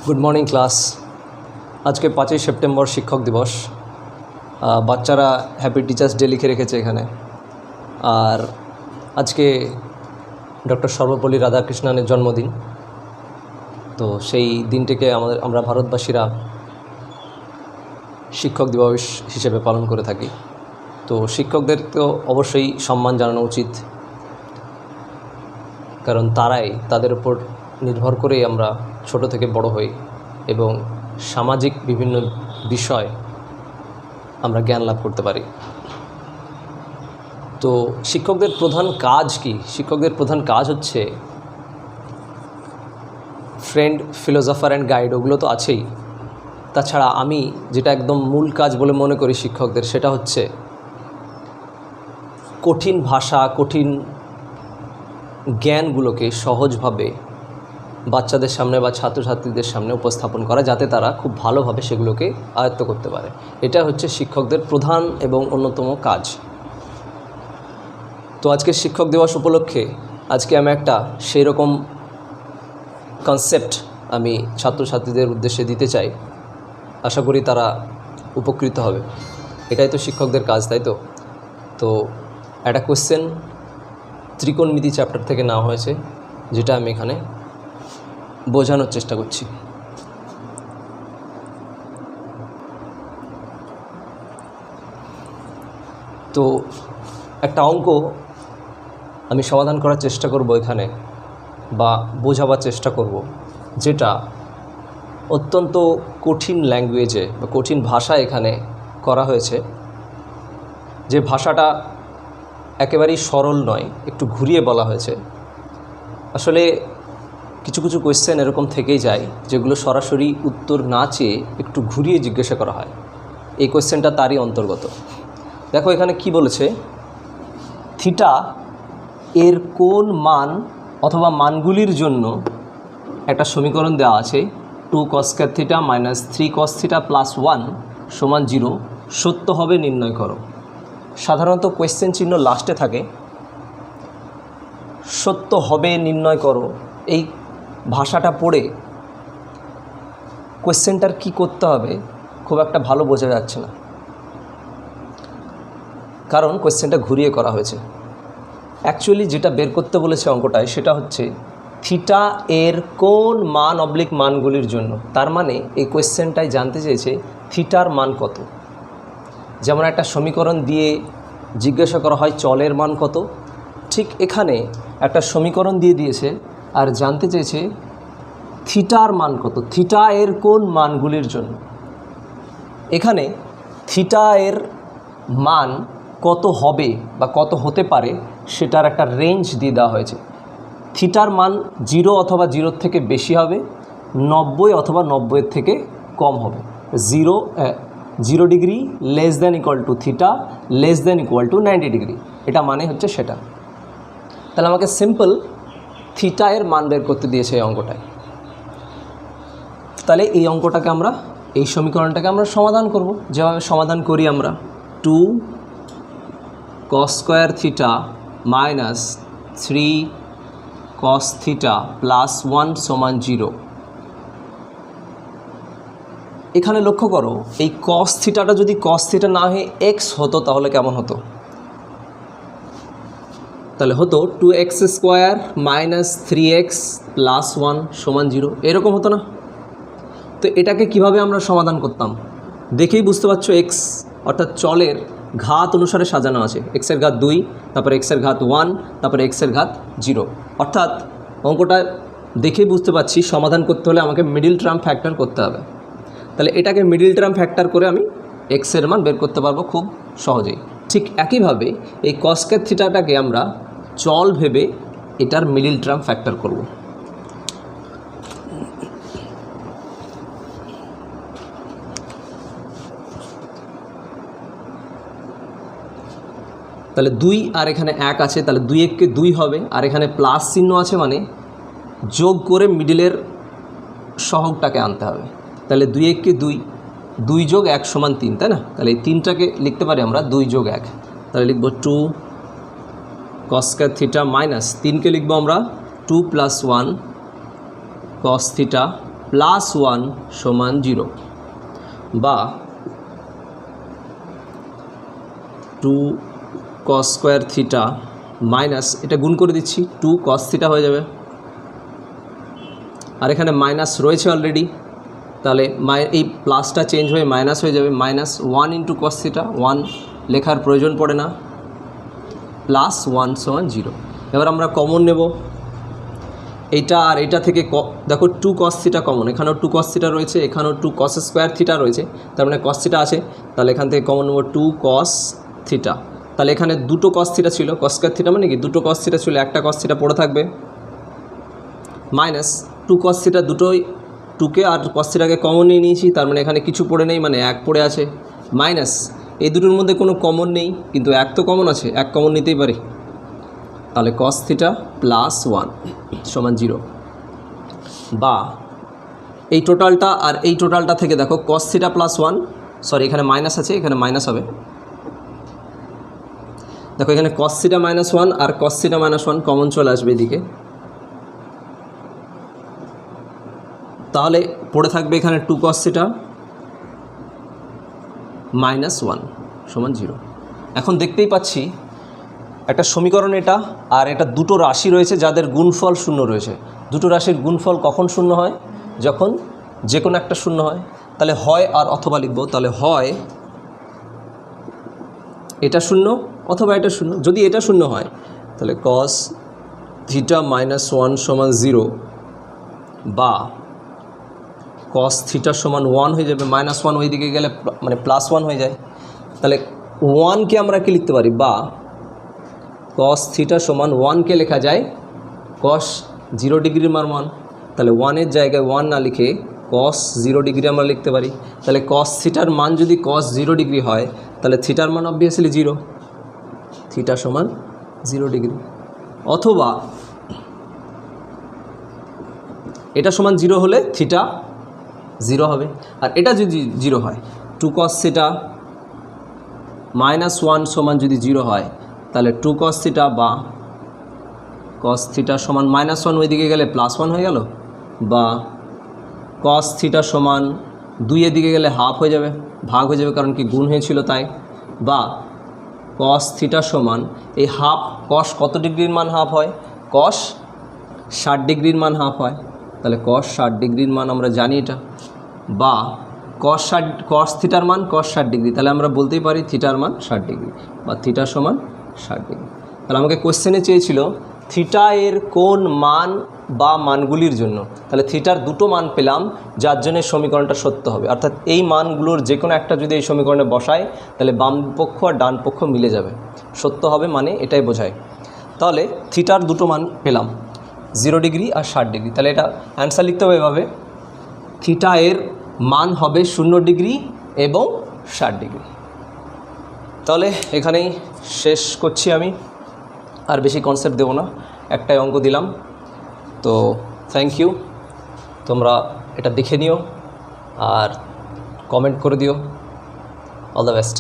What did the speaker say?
Good morning class. আজকে 5ই September শিক্ষক দিবস। বাচ্চারা হ্যাপি টিচার্স ডে লিখে রেখেছে এখানে। আর আজকে ডক্টর সর্বপল্লী রাধাকৃষ্ণনের জন্মদিন। তো সেই দিনটিকে আমরা ভারতবাসীরা শিক্ষক দিবস হিসেবে পালন করে থাকি। তো শিক্ষকদের তো অবশ্যই সম্মান জানানো উচিত, কারণ তারাই, তাদের উপর নির্ভর করেই আমরা ছোট থেকে বড় হই এবং সামাজিক বিভিন্ন বিষয় আমরা জ্ঞান লাভ করতে পারি। তো শিক্ষকদের প্রধান কাজ কি? শিক্ষকদের প্রধান কাজ হচ্ছে ফ্রেন্ড, ফিলোসফার অ্যান্ড গাইড, ওগুলো তো আছেই। তাছাড়া আমি যেটা একদম মূল কাজ বলে মনে করি শিক্ষকদের, সেটা হচ্ছে কঠিন ভাষা, কঠিন জ্ঞানগুলোকে সহজভাবে বাচ্চাদের সামনে বা ছাত্রছাত্রীদের সামনে উপস্থাপন করা, যাতে তারা খুব ভালোভাবে সেগুলোকে আয়ত্ত করতে পারে। এটা হচ্ছে শিক্ষকদের প্রধান এবং অন্যতম কাজ। তো আজকে শিক্ষক দিবস উপলক্ষে আজকে আমি একটা সেই রকম কনসেপ্ট আমি ছাত্রছাত্রীদের উদ্দেশ্যে দিতে চাই। আশা করি তারা উপকৃত হবে। এটাই তো শিক্ষকদের কাজ, তাই তো? তো একটা কোয়েশ্চেন ত্রিকোণমিতি চ্যাপ্টার থেকে নেওয়া হয়েছে, যেটা আমি এখানে বোঝানোর চেষ্টা করছি। তো একটা অঙ্ক আমি সমাধান করার চেষ্টা করব এখানে, বা বোঝাবার চেষ্টা করব, যেটা অত্যন্ত কঠিন ল্যাঙ্গুয়েজে বা কঠিন ভাষা এখানে করা হয়েছে। যে ভাষাটা একেবারেই সরল নয়, একটু ঘুরিয়ে বলা হয়েছে। আসলে কিছু কিছু কোয়েশ্চেন এরকম থেকেই যায় যেগুলো সরাসরি উত্তর না চেয়ে একটু ঘুরিয়ে জিজ্ঞাসা করা হয়। এই কোয়েশ্চেনটা তারই অন্তর্গত। দেখো এখানে কি বলেছে, থিটা এর কোন মান অথবা মানগুলির জন্য একটা সমীকরণ দেওয়া আছে, 2 cos square theta minus 3 cos theta plus 1 সমান 0, সত্য হবে নির্ণয় করো। সাধারণত কোয়েশ্চেন চিহ্ন লাস্টে থাকে। সত্য হবে নির্ণয় করো, এই ভাষাটা পড়ে কোয়েশ্চেনটার কি করতে হবে খুব একটা ভালো বোঝা যাচ্ছে না, কারণ কোয়েশ্চেনটা ঘুরিয়ে করা হয়েছে। অ্যাকচুয়ালি যেটা বের করতে বলেছে অঙ্কটায়, সেটা হচ্ছে থিটা এর কোন মান অবলিক মানগুলির জন্য। তার মানে এই কোয়েশ্চেনটাই জানতে চেয়েছে থিটার মান কত। যেমন একটা সমীকরণ দিয়ে জিজ্ঞাসা করা হয় চলের মান কত, ঠিক এখানে একটা সমীকরণ দিয়ে দিয়েছে আর জানতে চেয়েছে থিটার মান কত, থিটা এর কোন মানগুলির জন্য। এখানে থিটা এর মান কত হবে বা কত হতে পারে সেটার একটা রেঞ্জ দিয়ে দেওয়া হয়েছে। থিটার মান 0 অথবা 0 থেকে বেশি হবে, 90 অথবা 90 থেকে কম হবে। 0 degree less than equal to theta less than equal to 90 degree, এটা মানে হচ্ছে সেটা। তাহলে আমাকে সিম্পল থিটা এর মান বের করতে দিয়েছে এই অঙ্কটায়। তাহলে এই অঙ্কটাকে আমরা, এই সমীকরণটাকে আমরা সমাধান করব। যেভাবে সমাধান করি আমরা, 2 cos square theta minus 3 cos theta plus 1 সমান 0। এখানে লক্ষ্য করো, এই cos থিটাটা যদি cos থিটা না হয়ে x হতো তাহলে কেমন হতো? তাহলে হতো 2x square minus 3x plus 1 সমান 0, এরকম হতো না? তো এটাকে কিভাবে আমরা সমাধান করতাম দেখেই বুঝতে পারছো। x অর্থাৎ চলের ঘাত অনুসারে সাজানো আছে। x এর ঘাত 2, তারপরে x এর ঘাত 1, তারপরে x এর ঘাত 0। অর্থাৎ অঙ্কটা দেখেই বুঝতে পারছি সমাধান করতে হলে আমাকে মিডিল টার্ম ফ্যাক্টর করতে হবে। তাহলে এটাকে মিডিল টার্ম ফ্যাক্টর করে আমি x এর মান বের করতে পারবো খুব সহজেই। ঠিক একইভাবে এই cos স্কয়ার থিটাটাকে আমরা চল ভেবে এটার মিডিল টার্ম ফ্যাক্টর করব। তাহলে 2 আর এখানে 1 আছে, তাহলে 2 1কে 2 হবে, আর এখানে প্লাস চিহ্ন আছে মানে যোগ করে মিডিলের সহগটাকে আনতে হবে। তাহলে 2 1কে 2, 2 যোগ 1 সমান 3, তাই না? তাহলে এই 3টাকে লিখতে পারি আমরা 2 যোগ 1। তাহলে লিখব 2 cos স্কয়ার থিটা মাইনাস 3কে লিখব আমরা 2 প্লাস 1 cos থিটা +1 সমান 0 বা 2 cos স্কোয়ার থিটা মাইনাস, এটা গুণ করে দিচ্ছি, 2 cos থিটা হয়ে যাবে, আর এখানে মাইনাস রয়েছে অলরেডি, তাহলে এই প্লাসটা চেঞ্জ হয়ে মাইনাস হয়ে যাবে, -1 × cos থিটা, 1 লেখার প্রয়োজন পড়ে না, +1 সমান 0। এবার আমরা কমন নেব এইটা, আর এইটা থেকে দেখো 2 cos থিটা কমন, এখানেও 2 cos থিটা রয়েছে, এখানেও 2 cos স্কোয়ার থিটা রয়েছে, তার মানে cos থিটা আছে, তাহলে এখান থেকে কমন নেব 2 cos থিটা। তাহলে এখানে দুটো cos থিটা ছিল, cos স্কোয়ার থিটা মানে কি দুটো cos থিটা ছিল, একটা cos থিটা পড়ে থাকবে, -2 cos থিটা, দুটোই 2কে আর cos থিটাকে কমন নিয়ে নিয়েছি, তার মানে এখানে কিছু পড়ে নেই, মানে 1 পড়ে আছে, মাইনাস এই দুটোর মধ্যে কোনো কমন নেই, কিন্তু 1 তো কমন আছে, 1 কমন নিতেই পারি, তাহলে cos থিটা +1 সমান 0 বা এই টোটালটা আর এই টোটালটা থেকে দেখো cos থিটা +1, সরি এখানে মাইনাস আছে, এখানে মাইনাস হবে, দেখো এখানে cos থিটা -1 আর cos থিটা -1 কমন চলে আসবে এদিকে, তাহলে পড়ে থাকবে এখানে 2 cos থিটা -1 সমান 0। এখন দেখতেই পাচ্ছি একটা সমীকরণ এটা, আর এটা দুটো রাশি রয়েছে যাদের গুণফল 0 রয়েছে। দুটো রাশির গুণফল কখন 0 হয়? যখন যে কোনো একটা 0 হয়, তাহলে হয় আর অথবা লিখব, তাহলে হয় এটা 0 অথবা এটা 0। যদি এটা 0 হয় তাহলে cos থিটা -1 সমান 0 বা cos থিটা সমান 1 হয়ে যাবে, -1 ওই দিকে গেলে মানে +1 হয়ে যায়, তাহলে 1কে আমরা কি লিখতে পারি, বা cos থিটা সমান 1কে লেখা যায় cos 0 ডিগ্রির মান 1, তাহলে 1-এর জায়গায় 1 না লিখে cos 0 ডিগ্রি আমরা লিখতে পারি। তাহলে cos থিটার মান যদি cos 0 ডিগ্রি হয় তাহলে থিটার মান অবভিয়াসলি 0, থিটা সমান 0 ডিগ্রি। অথবা এটা সমান 0 হলে থিটা 0 হবে, আর এটা যদি 0 হয় 2 cos থিটা -1 সমান যদি 0 হয় তাহলে 2 cos থিটা বা cos থিটা সমান -1 ওইদিকে গেলে +1 হয়ে গেল, বা cos থিটা সমান 2 এর দিকে গেলে হাফ হয়ে যাবে, ভাগ হয়ে যাবে, কারণ কি গুণ হয়েছিল তাই, বা cos থিটা সমান এই হাফ, cos কত ডিগ্রির মান হাফ হয়, cos 60 ডিগ্রির মান হাফ হয়, তাহলে cos 60 ডিগ্রির মান আমরা জানি এটা, বা cos থিটার মান cos 60 ডিগ্রি, তাহলে আমরা বলতেই পারি থিটার মান 60 ডিগ্রি বা থিটা সমান 60 ডিগ্রি। তাহলে আমাকে কোশ্চেনে চেয়েছিল থিটা এর কোন মান বা মানগুলির জন্য, তাহলে থিটার দুটো মান পেলাম যার জন্য সমীকরণটা সত্য হবে, অর্থাৎ এই মানগুলোর যে কোনো একটা যদি এই সমীকরণে বসায় তাহলে বাম পক্ষ আর ডান পক্ষ মিলে যাবে, সত্য হবে, মানে এটাই বোঝায়। তাহলে থিটার দুটো মান পেলাম 0 ডিগ্রি আর 60 ডিগ্রি, তাহলে এটা অ্যান্সার লিখতে হবে এভাবে, থিটা এর মান হবে 0 ডিগ্রি এবং 60 ডিগ্রি। তাহলে এখানেই শেষ করছি আমি, আর বেশি কনসেপ্ট দেবো না, একটাই অঙ্ক দিলাম। তো থ্যাংক ইউ, তোমরা এটা দেখে নিও আর কমেন্ট করে দিও। All the best.